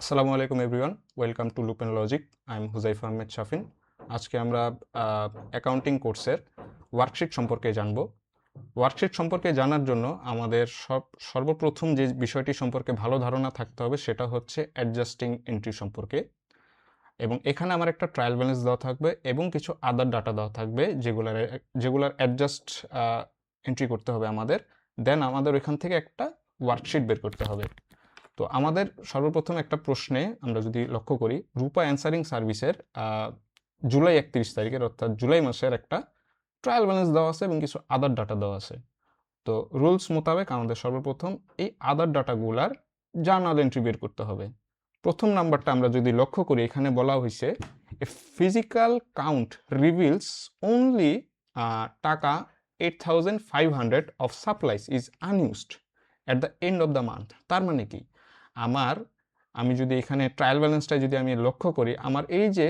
আসসালামু আলাইকুম everyone, welcome to loop and logic. I am Huzaifa Ahmed Shafin. আজকে আমরা অ্যাকাউন্টিং কোর্সের ওয়ার্কশিট সম্পর্কে জানব। ওয়ার্কশিট সম্পর্কে জানার জন্য আমাদের সর্বপ্রথম যে বিষয়টি সম্পর্কে ভালো ধারণা থাকতে হবে সেটা হচ্ছে অ্যাডজাস্টিং এন্ট্রি সম্পর্কে। এবং এখানে আমার একটা ট্রায়াল ব্যালেন্স দেওয়া থাকবে এবং কিছু আদার ডাটা দেওয়া থাকবে যেগুলার অ্যাডজাস্ট এন্ট্রি করতে হবে আমাদের। দেন আমাদের ওইখান থেকে একটা ওয়ার্কশিট বের করতে হবে। তো আমাদের সর্বপ্রথম একটা প্রশ্নে আমরা যদি লক্ষ্য করি, রূপা অ্যান্সারিং সার্ভিসের জুলাই 31 তারিখের অর্থাৎ জুলাই মাসের একটা ট্রায়াল ব্যালেন্স দেওয়া আছে এবং কিছু আদার ডাটা দেওয়া আছে। তো রুলস মোতাবেক আমাদের সর্বপ্রথম এই আদার ডাটাগুলার জার্নাল এন্ট্রি বের করতে হবে। প্রথম নাম্বারটা আমরা যদি লক্ষ্য করি, এখানে বলা হয়েছে a physical count reveals only টাকা 8500 of supplies is unused at the end of the month. তার মানে কি, আমি যদি এখানে ট্রায়াল ব্যালেন্সটা যদি আমি লক্ষ্য করি, আমার এই যে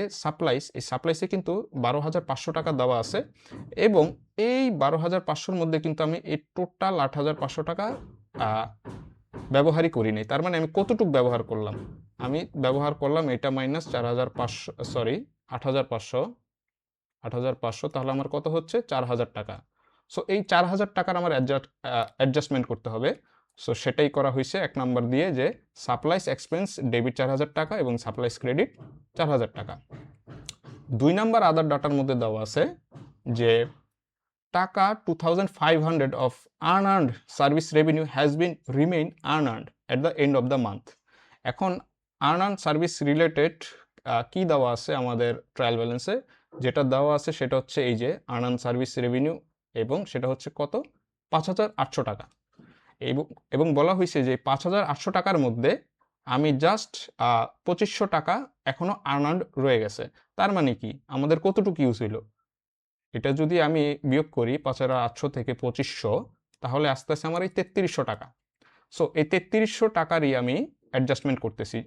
এই সাপ্লাইসে কিন্তু 12,500 টাকা দেওয়া আছে এবং এই 12,500-র মধ্যে কিন্তু আমি এই টোটাল 8,500 টাকা ব্যবহারই করি নাই। তার মানে আমি কতটুক ব্যবহার করলাম? আমি ব্যবহার করলাম এটা মাইনাস 8,500, তাহলে আমার কত হচ্ছে? 4,000 টাকা। সো এই 4,000 টাকার আমার অ্যাডজাস্টমেন্ট করতে হবে। সো সেটাই করা হয়েছে এক নাম্বার দিয়ে, যে সাপ্লাইস এক্সপেন্স ডেবিট 4,000 টাকা এবং সাপ্লাইস ক্রেডিট 4,000 টাকা। 2 নাম্বার আদার ডাটার মধ্যে দেওয়া আছে যে টাকা 2,500 of unearned service revenue has been remain unearned at the end of the month. এখন আনআর্নড সার্ভিস রিলেটেড কি দেওয়া আছে আমাদের ট্রায়াল ব্যালেন্সে? যেটা দেওয়া আছে সেটা হচ্ছে এই যে আনআর্নড সার্ভিস রেভিনিউ, এবং সেটা হচ্ছে কত? 5,800 টাকা। এবং বলা হয়েছে যে 5,800 টাকার মধ্যে আমি জাস্ট 2,500 টাকা এখনো আনআর্নড রয়ে গেছে। তার মানে কি, আমাদের কতটুকু ইউজ হইল? এটা যদি আমি বিয়োগ করি 5,800 থেকে 2,500, তাহলে আস্তে আস্তে আমার এই 3,300 টাকা। সো এই 3,300 টাকারই আমি অ্যাডজাস্টমেন্ট করতেছি।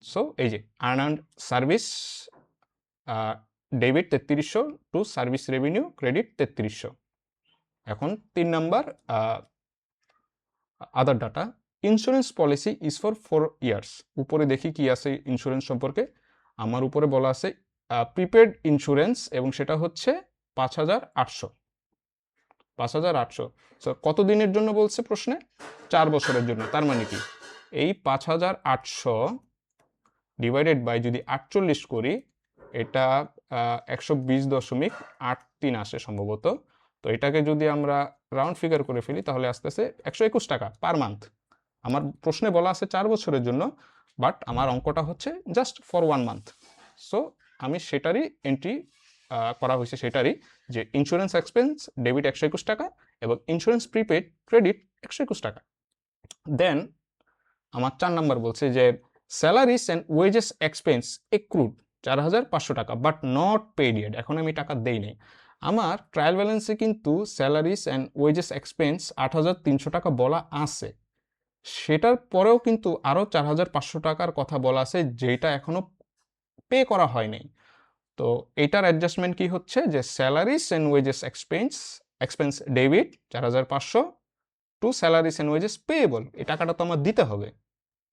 সো এই যে unearned service debit 3,300 to service revenue credit 3,300। এখন 3 number other data, insurance policy is for 4 years. উপরে দেখি কি আছে ইন্স্যুরেন্স সম্পর্কে। আমার উপরে বলা আছে প্রিপেড ইন্স্যুরেন্স এবং সেটা হচ্ছে 5,800। 5,800 সো কত দিনের জন্য বলছে প্রশ্নে? 4 বছরের জন্য। তার মানে কি, এই 5,800 ডিভাইডেড বাই যদি 48 করি, এটা 120.83 আসে সম্ভবত। তো এটাকে যদি আমরা রাউন্ড ফিগার করে ফেলি, তাহলে আস্তে আস্তে 121 টাকা পার মান্থ। আমার প্রশ্নে বলা আছে 4 বছরের জন্য, বাট আমার অঙ্কটা হচ্ছে জাস্ট ফর 1 মান্থ। সো আমি সেটারই এন্ট্রি করা হয়েছে, সেটারই যে ইন্স্যুরেন্স এক্সপেন্স ডেবিট 121 টাকা এবং ইন্স্যুরেন্স প্রিপেড ক্রেডিট 121 টাকা। দেন আমার 4 নাম্বার বলছে যে স্যালারিস অ্যান্ড ওয়েজেস এক্সপেন্স এক্রুড 4,500 টাকা বাট নট পেড ইয়েট। এখন আমি টাকা দেই নাই। আমার ট্রায়াল ব্যালেন্সে কিন্তু স্যালারিস অ্যান্ড ওয়েজেস এক্সপেন্স 8,300 টাকা বলা আছে, সেটার পরেও কিন্তু আরও 4,500 টাকার কথা বলা আছে যেটা এখনো পে করা হয়নি। তো এটার অ্যাডজাস্টমেন্ট কি হচ্ছে যে salaries and wages expense debit 4,500 to salaries and wages payable. এই টাকাটা তো আমার দিতে হবে,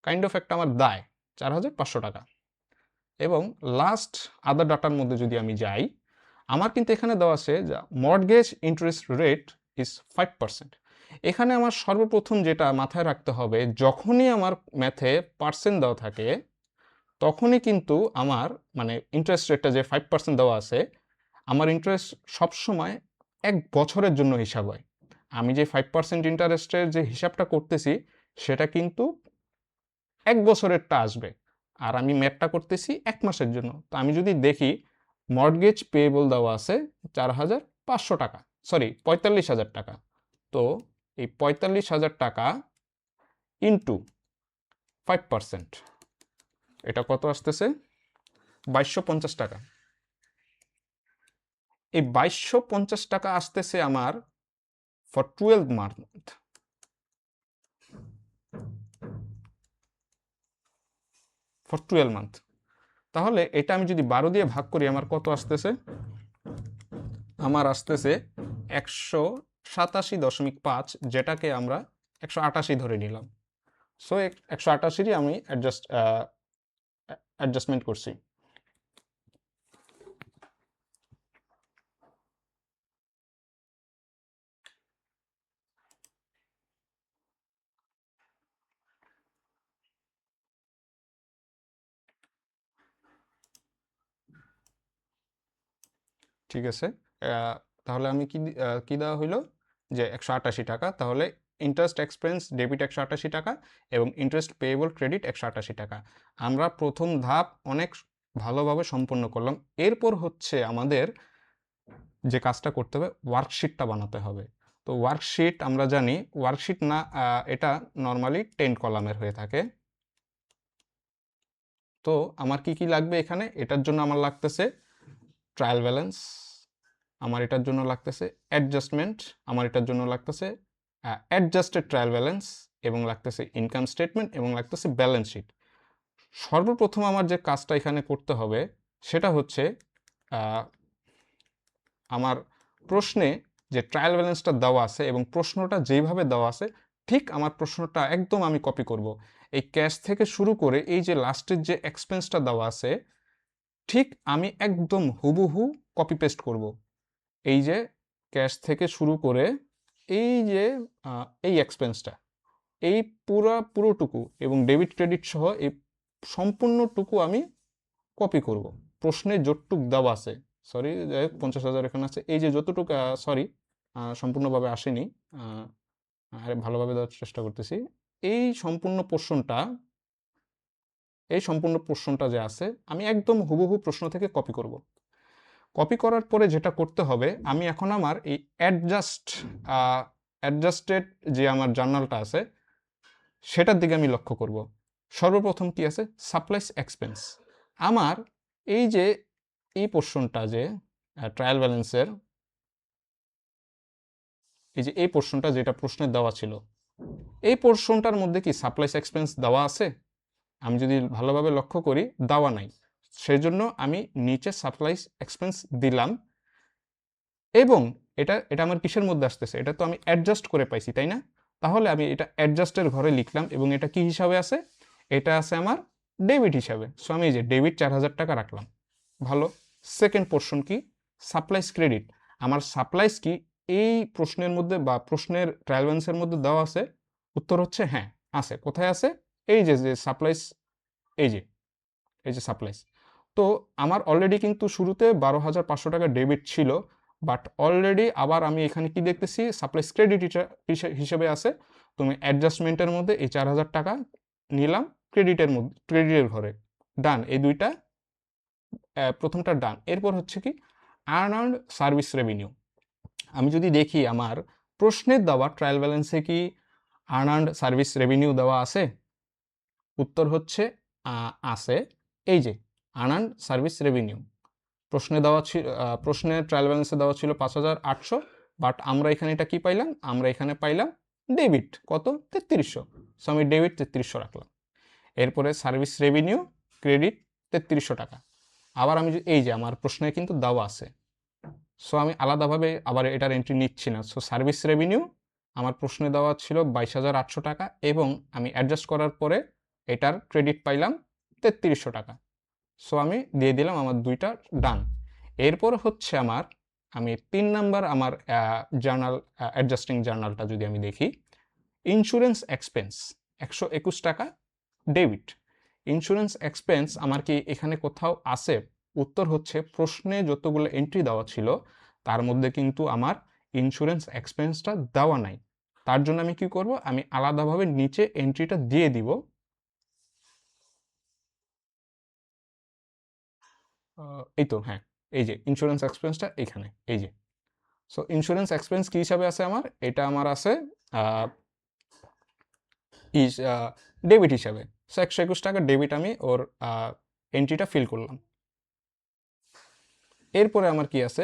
কাইন্ড অফ একটা আমার দায়, 4,500 টাকা। এবং লাস্ট আদার ডাটার মধ্যে যদি আমি যাই, আমার কিন্তু এখানে দেওয়া আছে যে মর্টগেজ ইন্টারেস্ট রেট ইজ 5%। এখানে আমার সর্বপ্রথম যেটা মাথায় রাখতে হবে, যখনই আমার ম্যাথে পার্সেন্ট দেওয়া থাকে তখনই কিন্তু আমার মানে ইন্টারেস্ট রেটটা যে 5% দেওয়া আছে, আমার ইন্টারেস্ট সবসময় 1 বছরের জন্য হিসাব হয়। আমি যে 5% ইন্টারেস্টের যে হিসাবটা করতেছি সেটা কিন্তু 1 বছরেরটা আসবে, আর আমি ম্যাথটা করতেছি 1 মাসের জন্য। তো আমি যদি দেখি মর্টগেজ পেয়েবল দেওয়া আছে 4,500 টাকা, সরি 45,000 টাকা। তো এই 45,000 টাকা ইন্টু 5%, এটা কত আসতেছে? 2,250 টাকা। এই 2,250 টাকা আসতেছে আমার ফর 12 মান্থ। For 12 month. তাহলে এটা আমি যদি 12 দিয়ে ভাগ করি, আমার কত আসতেছে? আমার আসতেছে 187.5, যেটাকে আমরা 188 ধরে নিলাম। সো 188 আমি অ্যাডজাস্টমেন্ট করছি। ঠিক আছে, তাহলে আমি কি দেওয়া হইলো যে 188 টাকা, তাহলে ইন্টারেস্ট এক্সপেন্স ডেবিট 188 টাকা এবং ইন্টারেস্ট পেয়েবল ক্রেডিট 188 টাকা। আমরা প্রথম ধাপ অনেক ভালোভাবে সম্পন্ন করলাম। এরপর হচ্ছে আমাদের যে কাজটা করতে হবে, ওয়ার্কশিটটা বানাতে হবে। তো ওয়ার্কশিট আমরা জানি, ওয়ার্কশিট না, এটা নর্মালি 10 কলামের হয়ে থাকে। তো আমার কি লাগবে এখানে? এটার জন্য আমার লাগতেছে ট্রায়াল ব্যালেন্স, আমার এটার জন্য লাগতেছে অ্যাডজাস্টমেন্ট, আমার এটার জন্য লাগতেছে অ্যাডজাস্টেড ট্রায়াল ব্যালেন্স, এবং লাগতেছে ইনকাম স্টেটমেন্ট, এবং লাগতেছে ব্যালেন্স শিট। সর্বপ্রথম আমার যে কাজটা এখানে করতে হবে সেটা হচ্ছে আমার প্রশ্নে যে ট্রায়াল ব্যালেন্সটা দেওয়া আছে এবং প্রশ্নটা যেইভাবে দেওয়া আছে ঠিক আমার প্রশ্নটা একদম আমি কপি করব। এই ক্যাশ থেকে শুরু করে এই যে লাস্টের যে এক্সপেন্সটা দেওয়া আছে ঠিক আমি একদম হুবহু কপি পেস্ট করব। এই যে ক্যাশ থেকে শুরু করে এই যে এই এক্সপেন্সটা, এই পুরোটুকু এবং ডেবিট ক্রেডিট সহ এই সম্পূর্ণটুকু আমি কপি করব। প্রশ্নে যতটুক দেওয়া আছে, সরি 50,000 এখানে আছে, এই যে যতটুকু, সরি সম্পূর্ণভাবে আসেনি, আরে ভালোভাবে দেওয়ার চেষ্টা করতেছি। এই সম্পূর্ণ পোর্শনটা যে আছে আমি একদম হুবহু প্রশ্ন থেকে কপি করব। কপি করার পরে যেটা করতে হবে, আমি এখন আমার এই অ্যাডজাস্টেড যে আমার জার্নালটা আছে সেটার দিকে আমি লক্ষ্য করব। সর্বপ্রথম কি আছে? Supplies expense. আমার এই যে এই পোর্শনটা যে ট্রায়াল ব্যালেন্সের, এই যে এই পোর্শনটা যেটা প্রশ্নে দেওয়া ছিল, এই পোর্শনটার মধ্যে কি সাপ্লাইস এক্সপেন্স দেওয়া আছে? আমি যদি ভালোভাবে লক্ষ্য করি, দেওয়া নাই। সেজন্য আমি নিচে সাপ্লাইস এক্সপেন্স দিলাম, এবং এটা আমার কিসের মধ্যে আসতেছে? এটা তো আমি অ্যাডজাস্ট করে পাইছি, তাই না? তাহলে আমি এটা অ্যাডজাস্টের ঘরে লিখলাম, এবং এটা কি হিসাবে আছে? এটা আছে আমার ডেবিট হিসাবে। সো আমি এই যে ডেবিট 4,000 টাকা রাখলাম। ভালো। সেকেন্ড পোর্শন কি? Supplies credit. আমার সাপ্লাইস কি এই প্রশ্নের মধ্যে বা প্রশ্নের ট্রায়াল ব্যালেন্সের মধ্যে দেওয়া আছে? উত্তর হচ্ছে হ্যাঁ, আছে। কোথায় আছে? এই যে সাপ্লাইস, এই যে সাপ্লাইস। তো আমার অলরেডি কিন্তু শুরুতে 12,500 টাকা ডেবিট ছিল, বাট অলরেডি আবার আমি এখানে কি দেখতেছি? সাপ্লাইস ক্রেডিট হিসেবে আছে। তুমি অ্যাডজাস্টমেন্টের মধ্যে এই 4,000 টাকা নিলাম ক্রেডিটের ঘরে। ডান, এই দুইটা, প্রথমটা ডান। এরপর হচ্ছে কি? Earned service revenue. আমি যদি দেখি আমার প্রশ্নের দেওয়া ট্রায়াল ব্যালেন্সে কি আর্নড সার্ভিস রেভিনিউ দেওয়া আছে? উত্তর হচ্ছে আছে। এই যে আর্নড সার্ভিস রেভিনিউ প্রশ্নে দেওয়া ছিল, প্রশ্নের ট্রায়াল ব্যালেন্সে দেওয়া ছিল 5,800, বাট আমরা এখানে এটা কি পাইলাম? আমরা এখানে পাইলাম ডেবিট কত? 3300। সো আমি ডেবিট 3300 রাখলাম। এরপরে সার্ভিস রেভিনিউ ক্রেডিট 3300 টাকা। আবার আমি এই যে আমার প্রশ্নে কিন্তু দেওয়া আছে, সো আমি আলাদাভাবে আবার এটার এন্ট্রি নিচ্ছি না। সো সার্ভিস রেভিনিউ আমার প্রশ্নে দেওয়া ছিল 22,800 টাকা, এবং আমি অ্যাডজাস্ট করার পরে এটার ক্রেডিট পাইলাম 3300 টাকা। সো আমি দিয়ে দিলাম, আমার দুইটা ডান। এরপর হচ্ছে আমি 3 নাম্বার আমার জার্নাল, অ্যাডজাস্টিং জার্নালটা যদি আমি দেখি, ইন্স্যুরেন্স এক্সপেন্স 121 টাকা ডেবিট। ইন্স্যুরেন্স এক্সপেন্স আমার কি এখানে কোথাও আছে? উত্তর হচ্ছে প্রশ্নে যতগুলো এন্ট্রি দেওয়া ছিল তার মধ্যে কিন্তু আমার ইন্স্যুরেন্স এক্সপেন্সটা দেওয়া নাই। তার জন্য আমি কি করব? আমি আলাদাভাবে নিচে এন্ট্রিটা দিয়ে দিব। এই তো, হ্যাঁ, এই যে ইন্স্যুরেন্স এক্সপেন্সটা এখানে, এই যে। সো ইন্স্যুরেন্স এক্সপেন্স কি হিসাবে আছে আমার? এটা আমার আছে ডেবিট হিসাবে। সো 121 টাকা ডেবিট আমি ওর এন্ট্রিটা ফিল করলাম। এরপরে আমার কি আছে?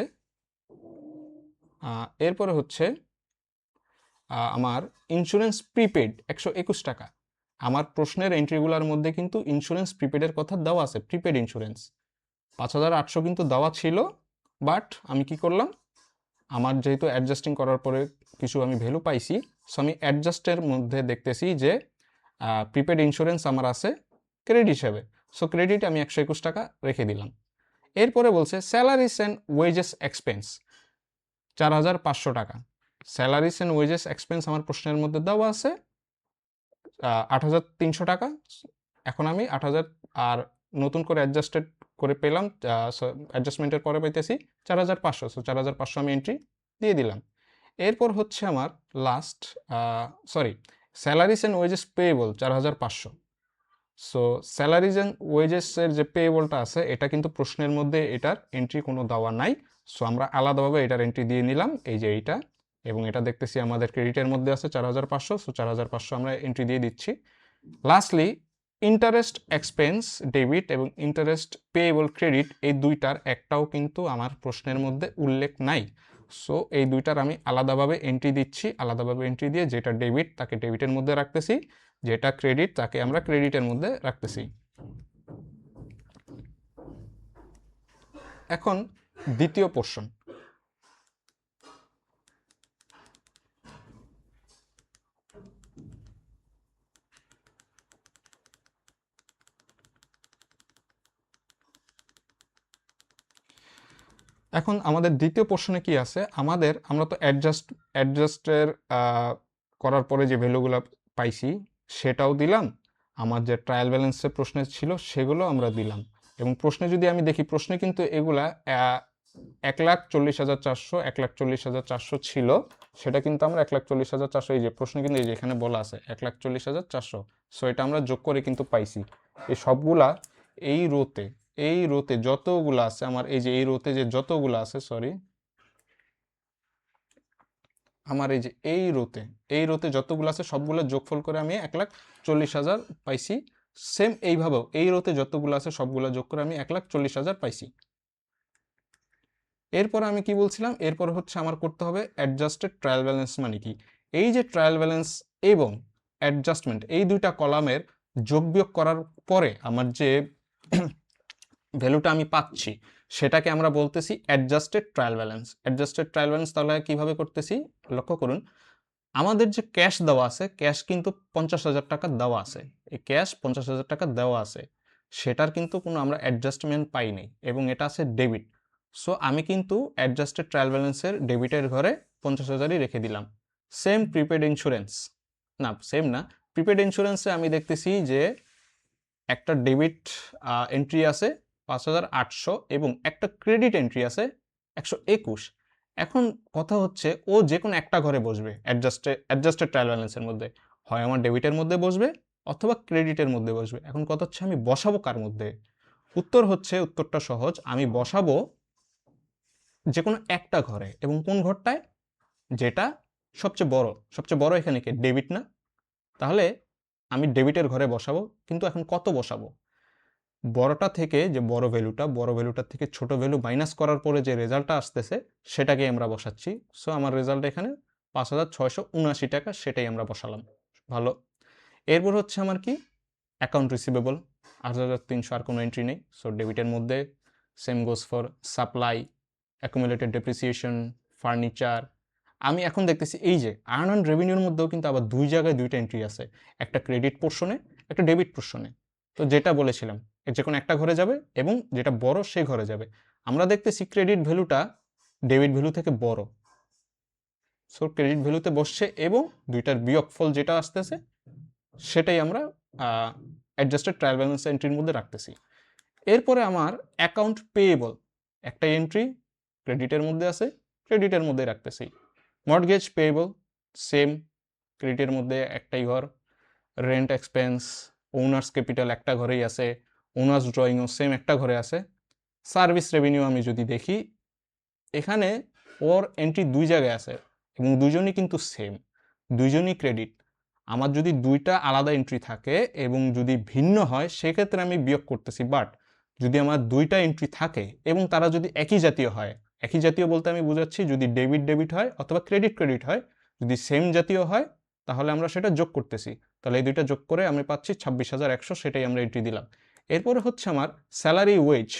এরপরে হচ্ছে আমার ইন্স্যুরেন্স প্রিপেড 121 টাকা। আমার প্রশ্নের এন্ট্রিগুলোর মধ্যে কিন্তু ইন্স্যুরেন্স প্রিপেডের কথা দেওয়া আছে, প্রিপেড ইন্স্যুরেন্স 5,800 কিন্তু দেওয়া ছিল, বাট আমি কি করলাম? আমার যেহেতু অ্যাডজাস্টিং করার পরে কিছু আমি ভ্যালু পাইছি, সো আমি অ্যাডজাস্টের মধ্যে দেখতেছি যে প্রিপেড ইন্স্যুরেন্স আমার আছে ক্রেডিট হিসেবে, সো ক্রেডিট আমি 121 টাকা রেখে দিলাম। এরপরে বলছে স্যালারিস অ্যান্ড ওয়েজেস এক্সপেন্স 4500 টাকা। স্যালারিস অ্যান্ড ওয়েজেস এক্সপেন্স আমার প্রশ্নের মধ্যে দেওয়া আছে 8300 টাকা। এখন আমি 8000 আর নতুন করে অ্যাডজাস্টেড করে পেলাম, অ্যাডজাস্টমেন্টের পরে পাইতেছি 4500, সো 4500 আমি এন্ট্রি দিয়ে দিলাম। এরপর হচ্ছে আমার last salaries and wages payable 4500। So salaries and ওয়েজেসের যে পেয়েবলটা আছে এটা কিন্তু প্রশ্নের মধ্যে এটার এন্ট্রি কোনো দেওয়া নাই, সো আমরা আলাদাভাবে এটার এন্ট্রি দিয়ে নিলাম, এই যে এইটা, এবং এটা দেখতেছি আমাদের ক্রেডিটের মধ্যে আছে 4500, সো 4500 আমরা এন্ট্রি দিয়ে দিচ্ছি। লাস্টলি ইন্টারেস্ট এক্সপেন্স ডেবিট এবং ইন্টারেস্ট পেয়েবল ক্রেডিট, এই দুইটার একটাও কিন্তু আমার প্রশ্নের মধ্যে উল্লেখ নাই, সো এই দুইটার আমি আলাদাভাবে এন্ট্রি দিচ্ছি। আলাদাভাবে এন্ট্রি দিয়ে যেটা ডেবিট তাকে ডেবিটের মধ্যে রাখতেছি, যেটা ক্রেডিট তাকে আমরা ক্রেডিটের মধ্যে রাখতেছি। এখন দ্বিতীয় পোর্শন, এখন আমাদের দ্বিতীয় পোর্শনে কি আছে, আমরা তো অ্যাডজাস্টের করার পরে যে ভ্যালুগুলো পাইছি সেটাও দিলাম, আমার যে ট্রায়াল ব্যালেন্সের প্রশ্নে ছিল সেগুলো আমরা দিলাম, এবং প্রশ্নে যদি আমি দেখি প্রশ্নে কিন্তু এগুলা 1,40,400 1,40,400 ছিল, সেটা কিন্তু আমরা 1,40,400, এই যে প্রশ্নে কিন্তু এই যে এখানে বলা আছে 1,40,400, সো এটা আমরা যোগ করে কিন্তু পাইছি। এই সবগুলা এই রোতে যতগুলো আছে আমার, এই যে এই রোতে যে যতগুলো আছে, আমার এই রোতে যতগুলো আছে সবগুলো যোগফল করে আমি 1,40,000 পাইছি। সেম এইভাবেও এই রোতে যতগুলো আছে সবগুলো যোগ করে আমি 1,40,000 পাইছি। এরপর আমি কি বলছিলাম, এরপর হচ্ছে আমার করতে হবে অ্যাডজাস্টেড ট্রায়াল ব্যালেন্স, মানে কি, এই যে ট্রায়াল ব্যালেন্স এবং অ্যাডজাস্টমেন্ট এই দুইটা কলামের যোগ বিয়োগ করার পরে আমার যে ভ্যালুটা আমি পাচ্ছি সেটাকে আমরা বলতেছি adjusted trial balance. Adjusted trial balance তাহলে কিভাবে করতেছি লক্ষ্য করুন, আমাদের যে ক্যাশ দেওয়া আছে, ক্যাশ কিন্তু 50,000 টাকা দেওয়া আছে, এই ক্যাশ 50,000 টাকা দেওয়া আছে, সেটার কিন্তু কোনো আমরা অ্যাডজাস্টমেন্ট পাইনি এবং এটা আছে ডেবিট, সো আমি কিন্তু অ্যাডজাস্টেড ট্রায়াল ব্যালেন্সের ডেবিটের ঘরে 50,000ই রেখে দিলাম। সেম প্রিপেড ইন্স্যুরেন্স, না সেম না, প্রিপেড ইন্স্যুরেন্সে আমি দেখতেছি যে একটা ডেবিট এন্ট্রি আছে 5,800 এবং একটা ক্রেডিট এন্ট্রি আছে 121। এখন কথা হচ্ছে ও যে কোনো একটা ঘরে বসবে অ্যাডজাস্টেড ট্রায়াল ব্যালেন্সের মধ্যে, হয় আমার ডেবিটের মধ্যে বসবে অথবা ক্রেডিটের মধ্যে বসবে। এখন কথা হচ্ছে আমি বসাবো কার মধ্যে, উত্তরটা সহজ, আমি বসাবো যে কোনো একটা ঘরে, এবং কোন ঘরটায়, যেটা সবচেয়ে বড় এখানে কি ডেবিট না, তাহলে আমি ডেবিটের ঘরে বসাবো। কিন্তু এখন কত বসাবো, বড়টা থেকে যে বড় ভ্যালুটার থেকে ছোট ভ্যালু মাইনাস করার পরে যে রেজাল্টটা আসতেছে সেটাকে আমরা বসাচ্ছি। সো আমার রেজাল্ট এখানে 5,679 টাকা, সেটাই আমরা বসালাম। ভালো। এরপর হচ্ছে আমার কি অ্যাকাউন্ট রিসিভেবল 8,300, আর কোনো এন্ট্রি নেই, সো ডেবিটের মধ্যে। Same goes for supply, accumulated depreciation, furniture. আমি এখন দেখতেছি এই যে আর্ন অ্যান্ড রেভিনিউর মধ্যেও কিন্তু আবার দুই জায়গায় দুইটা এন্ট্রি আছে, একটা ক্রেডিট পোর্শনে একটা ডেবিট পোর্শনে। তো যেটা বলেছিলাম যে কোনো একটা ঘরে যাবে এবং যেটা বড় সে ঘরে যাবে। আমরা দেখতেছি ক্রেডিট ভ্যালুটা ডেবিট ভ্যালু থেকে বড়, সো ক্রেডিট ভ্যালুতে বসছে এবং দুইটার বিয়োগফল যেটা আসতেছে সেটাই আমরা অ্যাডজাস্টেড ট্রায়াল ব্যালেন্স এন্ট্রির মধ্যে রাখতেছি। এরপরে আমার অ্যাকাউন্ট পেয়েবল, একটা এন্ট্রি ক্রেডিটের মধ্যে আছে, ক্রেডিটের মধ্যে রাখতেছি। মর্টগেজ পেয়েবল সেম, ক্রেডিটের মধ্যে একটাই ঘর। রেন্ট এক্সপেন্স, ওনার্স ক্যাপিটাল একটা ঘরেই আছে, ওনার্স ড্রয়িংও সেম একটা ঘরে আছে। সার্ভিস রেভিনিউ আমি যদি দেখি, এখানে ওর এন্ট্রি দুই জায়গায় আছে এবং দুজনই কিন্তু সেম, দুইজনই ক্রেডিট। আমার যদি দুইটা আলাদা এন্ট্রি থাকে এবং যদি ভিন্ন হয় সেক্ষেত্রে আমি বিয়োগ করতেছি, বাট যদি আমার দুইটা এন্ট্রি থাকে এবং তারা যদি একই জাতীয় হয়, একই জাতীয় বলতে আমি বুঝাচ্ছি যদি ডেবিট হয় অথবা ক্রেডিট হয়, যদি সেম জাতীয় হয় তাহলে আমরা সেটা যোগ করতেছি, তাহলে এই দুইটা যোগ করে আমি পাচ্ছি 26,100, সেটাই আমরা এন্ট্রি দিলাম। এরপরে হচ্ছে আমার স্যালারি ওয়েজ,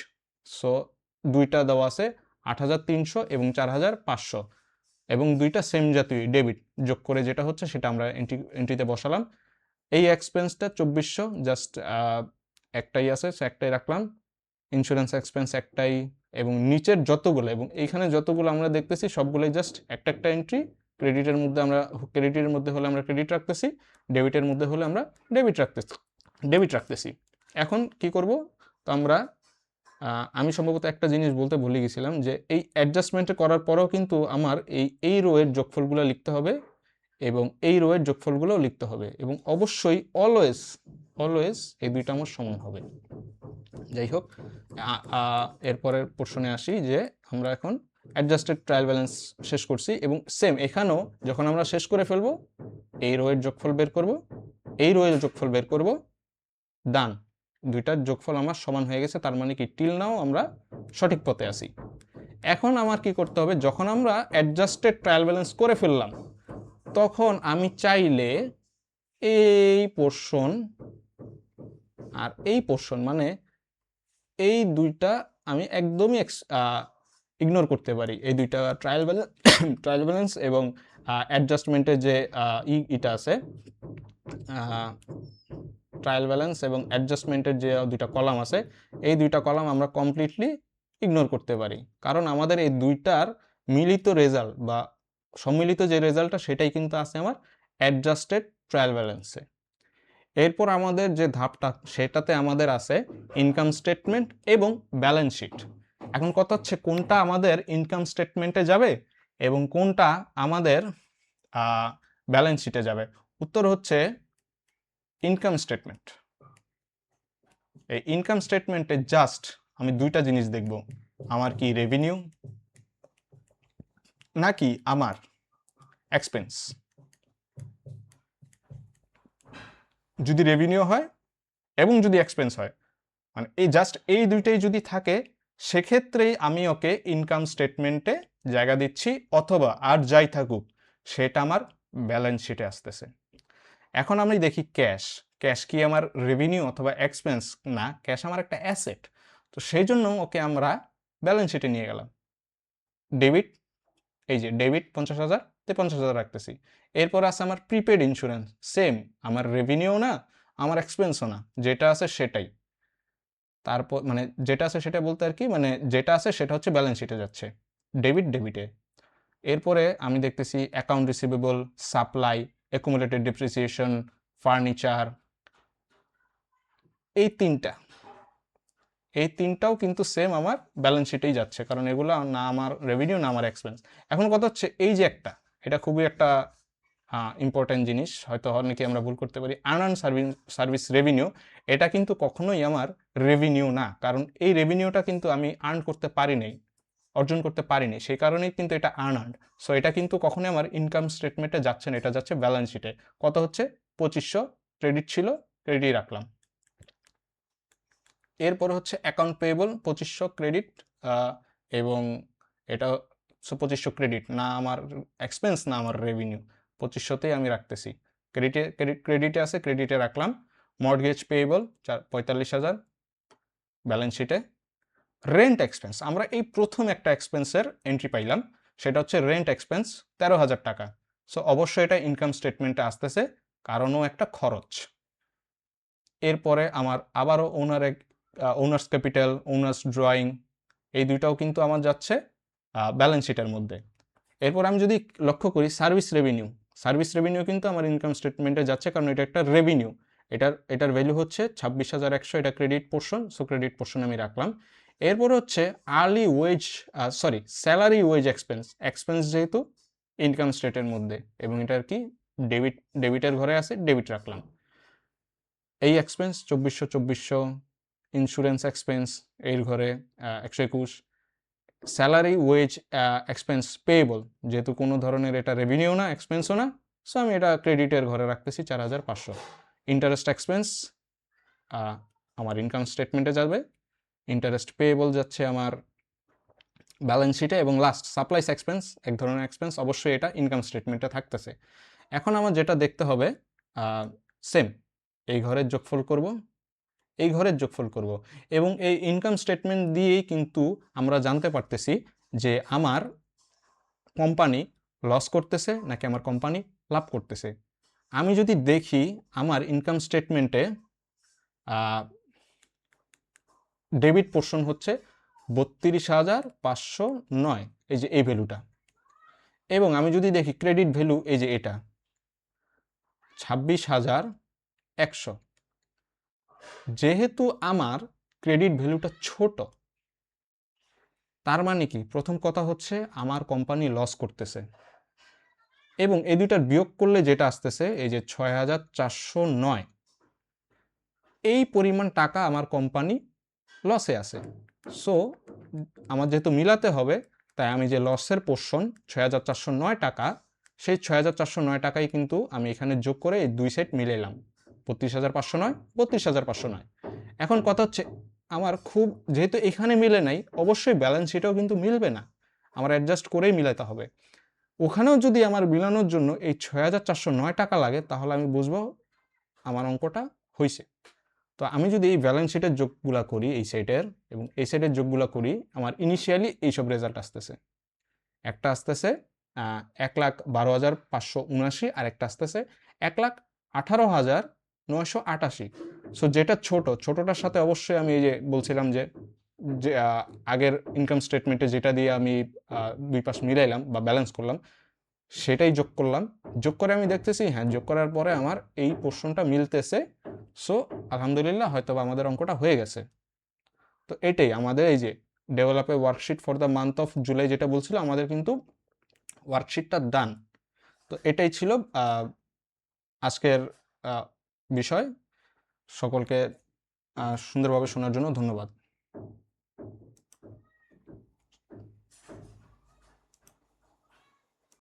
সো দুইটা দেওয়া আছে 8,300 এবং 4,500, এবং দুইটা সেম জাতীয় ডেবিট যোগ করে যেটা হচ্ছে সেটা আমরা এন্ট্রিতে বসালাম। এই এক্সপেন্সটা 2400 জাস্ট একটাই আছে, সে একটাই রাখলাম। ইন্স্যুরেন্স এক্সপেন্স একটাই, এবং নিচের যতগুলো এবং এইখানে যতগুলো আমরা দেখতেছি সবগুলোই জাস্ট একটা একটা এন্ট্রি। ক্রেডিটের মধ্যে আমরা, ক্রেডিটের মধ্যে হলে আমরা ক্রেডিট রাখতেছি, ডেবিটের মধ্যে হলে আমরা ডেবিট রাখতেছি। এখন কি করব? তো আমরা আমি সম্ভবত একটা জিনিস বলতে ভুলে গেছিলাম, যে এই অ্যাডজাস্টমেন্ট করার পরেও কিন্তু আমার এই রো এর যোগফলগুলো লিখতে হবে এবং এই রো এর যোগফলগুলোও লিখতে হবে, এবং অবশ্যই অলওয়েজ এই দুইটা আমার সমান হবে। যাই হোক, এরপরের পোর্শনে আসি, যে আমরা এখন অ্যাডজাস্টেড ট্রায়াল ব্যালেন্স শেষ করছি, এবং সেম এখানেও যখন আমরা শেষ করে ফেলবো এই রো এর যোগফল বের করব, এই রো এর যোগফল বের করব, ডান, দুইটার যোগফল আমার সমান হয়ে গেছে। তার মানে কি টিল নাও আমরা সঠিক পথে আছি। এখন আমার কি করতে হবে? যখন আমরা অ্যাডজাস্টেড ট্রায়াল ব্যালেন্স করে ফেললাম, তখন আমি চাইলে এই পোর্শন আর এই পোর্শন, মানে এই দুইটা আমি একদমই ইগনোর করতে পারি। এই দুইটা ট্রায়াল ব্যালেন্স এবং অ্যাডজাস্টমেন্টের যে এটা আছে, ট্রায়াল ব্যালেন্স এবং অ্যাডজাস্টমেন্টের যে দুইটা কলাম আছে, এই দুইটা কলাম আমরা কমপ্লিটলি ইগনোর করতে পারি, কারণ আমাদের এই দুইটার মিলিত রেজাল্ট বা সম্মিলিত যে রেজাল্টটা সেটাই কিন্তু আছে আমার অ্যাডজাস্টেড ট্রায়াল ব্যালেন্সে। এরপর আমাদের যে ধাপটা, সেটাতে আমাদের আছে ইনকাম স্টেটমেন্ট এবং ব্যালেন্স শিট। এখন কথা হচ্ছে কোনটা আমাদের ইনকাম স্টেটমেন্টে যাবে এবং কোনটা আমাদের ব্যালেন্স শিটে যাবে। উত্তর হচ্ছে ইনকাম স্টেটমেন্ট। এই ইনকাম স্টেটমেন্টে জাস্ট আমি দুইটা জিনিস দেখব, আমার কি রেভিনিউ নাকি আমার এক্সপেন্স। যদি রেভিনিউ হয় এবং যদি এক্সপেন্স হয়, মানে এই দুইটাই যদি থাকে, সেক্ষেত্রেই আমি ওকে ইনকাম স্টেটমেন্টে জায়গা দিচ্ছি, অথবা আর যাই থাকুক সেটা আমার ব্যালেন্স শিটে আসতেছে। এখন আমি দেখি ক্যাশ কি আমার রেভিনিউ অথবা এক্সপেন্স? না, ক্যাশ আমার একটা অ্যাসেট, তো সেই জন্য ওকে আমরা ব্যালেন্স শিটে নিয়ে গেলাম। ডেবিট, এই যে ডেবিট 50,000, 50,000 রাখতেছি। এরপর আছে আমার প্রিপেড ইন্স্যুরেন্স, সেম, আমার রেভিনিউ না, আমার এক্সপেন্সও না, যেটা আছে সেটাই। তারপর মানে যেটা আছে সেটা বলতে আর কি, মানে যেটা আছে সেটা হচ্ছে ব্যালেন্স শিটে যাচ্ছে, ডেবিটে। এরপরে আমি দেখতেছি account receivable, supply, accumulated depreciation, furniture, এই তিনটাও কিন্তু সেম আমার ব্যালেন্স শিটেই যাচ্ছে, কারণ এগুলো না আমার রেভিনিউ না আমার এক্সপেন্স। এখন কথা হচ্ছে এই যে এটা খুবই একটা ইম্পর্টেন্ট জিনিস, হয়তো অনেকে আমরা ভুল করতে পারি। আর্ন সার্ভিস রেভিনিউ, এটা কিন্তু কখনোই আমার রেভিনিউ না, কারণ এই রেভিনিউটা কিন্তু আমি আর্ন করতে পারি নাই, অর্জন করতে পারিনি, সেই কারণেই কিন্তু এটা আর্নড। সো এটা কিন্তু কখনোই আমার ইনকাম স্টেটমেন্টে যাচ্ছে না, এটা যাচ্ছে ব্যালেন্স শিটে। কত হচ্ছে? 2500 ক্রেডিট ছিল, ক্রেডিট রাখলাম। এরপর হচ্ছে অ্যাকাউন্ট পেয়েবল, 2500 ক্রেডিট, এবং এটা 2500 ক্রেডিট, না আমার এক্সপেন্স না আমার রেভিনিউ, 2500তেই আমি রাখতেছি। ক্রেডিটে আছে, ক্রেডিটে রাখলাম। মর্টগেজ পেয়েবল 45,000 ব্যালেন্স শিটে। রেন্ট এক্সপেন্স, আমরা এই প্রথম একটা এক্সপেন্সের এন্ট্রি পাইলাম, সেটা হচ্ছে রেন্ট এক্সপেন্স 13,000 টাকা। সো অবশ্যই এটা ইনকাম স্টেটমেন্টে আসতেছে, কারণও একটা খরচ। এরপরে আমার আবারও ওনার্স ক্যাপিটাল, ওনার্স ড্রয়িং, এই দুইটাও কিন্তু আমার যাচ্ছে ব্যালেন্স শিটের মধ্যে। এরপর আমি যদি লক্ষ্য করি সার্ভিস রেভিনিউ কিন্তু আমার ইনকাম স্টেটমেন্টে যাচ্ছে, কারণ এটা একটা রেভিনিউ। এটার ভ্যালু হচ্ছে 26,100, এটা credit portion, so credit portion আমি রাখলাম। এরপর হচ্ছে স্যালারি ওয়েজ এক্সপেন্স যেহেতু ইনকাম স্টেটের মধ্যে, এবং এটার কি ডেবিটের ঘরে আছে, ডেবিট রাখলাম। এই এক্সপেন্স 2400, ইন্স্যুরেন্স এক্সপেন্স এর ঘরে 121, স্যালারি ওয়েজ এক্সপেন্স পেয়েবল, যেহেতু কোনো ধরনের এটা রেভিনিউ না, এক্সপেন্সও না, সো আমি এটা ক্রেডিটের ঘরে রাখতেছি 4,500। ইন্টারেস্ট এক্সপেন্স আমার ইনকাম স্টেটমেন্টে যাবে, ইন্টারেস্ট পেয়েবল যাচ্ছে আমার ব্যালেন্স শিটে, এবং লাস্ট সাপ্লাইস এক্সপেন্স, এক ধরনের এক্সপেন্স, অবশ্যই এটা ইনকাম স্টেটমেন্টে থাকতেছে। এখন আমার যেটা দেখতে হবে, সেম এই ঘরের যোগফল করব, এবং এই ইনকাম স্টেটমেন্ট দিয়েই কিন্তু আমরা জানতে পারতেছি যে আমার কোম্পানি লস করতেছে নাকি আমার কোম্পানি লাভ করতেছে। আমি যদি দেখি আমার ইনকাম স্টেটমেন্টে ডেবিট পোর্শন হচ্ছে 32,509, এই যে এই ভ্যালুটা। এবং আমি যদি দেখি ক্রেডিট ভ্যালু, এই যে এটা 26,100। যেহেতু আমার ক্রেডিট ভ্যালুটা ছোট, তার মানে কি, প্রথম কথা হচ্ছে আমার কোম্পানি লস করতেছে। এবং এই দুইটার বিয়োগ করলে যেটা আসতেছে, এই যে 6,409, এই পরিমাণ টাকা আমার কোম্পানি লসে আছে। সো আমার যেহেতু মিলাতে হবে, তাই আমি যে লসের পোর্শন 6,409 টাকা, সেই 6,409 টাকাই কিন্তু আমি এখানে যোগ করে এই দুই সেট মিলাইলাম, 32,509, 32,509। এখন কথা হচ্ছে, আমার খুব যেহেতু এখানে মিলে নাই, অবশ্যই ব্যালেন্স শিটেও কিন্তু মিলবে না, আমার অ্যাডজাস্ট করেই মিলাতে হবে। ওখানেও যদি আমার মিলানোর জন্য এই 6,409 টাকা লাগে, তাহলে আমি বুঝবো আমার অঙ্কটা হয়েছে। তো আমি যদি এই ব্যালেন্স শিটের যোগগুলা করি, এই সেটের এবং এই সেটের যোগগুলা করি, আমার ইনিশিয়ালি এইসব রেজাল্ট আসতেছে। একটা আসতেছে 1,12,579, আর একটা আসতেছে 1,18,988। সো যেটা ছোটটার সাথে অবশ্যই আমি এই যে বলছিলাম যে যে আগের ইনকাম স্টেটমেন্টে যেটা দিয়ে আমি দুই পাশ মিলাইলাম বা ব্যালেন্স করলাম, সেটাই যোগ করলাম। যোগ করে আমি দেখতেছি, হ্যাঁ, যোগ করার পরে আমার এই পোর্শনটা মিলতেছে। সো আলহামদুলিল্লাহ, হয়তো আমাদের অঙ্কটা হয়ে গেছে। তো এটাই আমাদের এই যে ডেভেলপে worksheet for the month of July যেটা বলছিল, আমাদের কিন্তু ওয়ার্কশিটটা ডান। তো এটাই ছিল আজকের বিষয়। সকলকে সুন্দরভাবে শোনার জন্য ধন্যবাদ।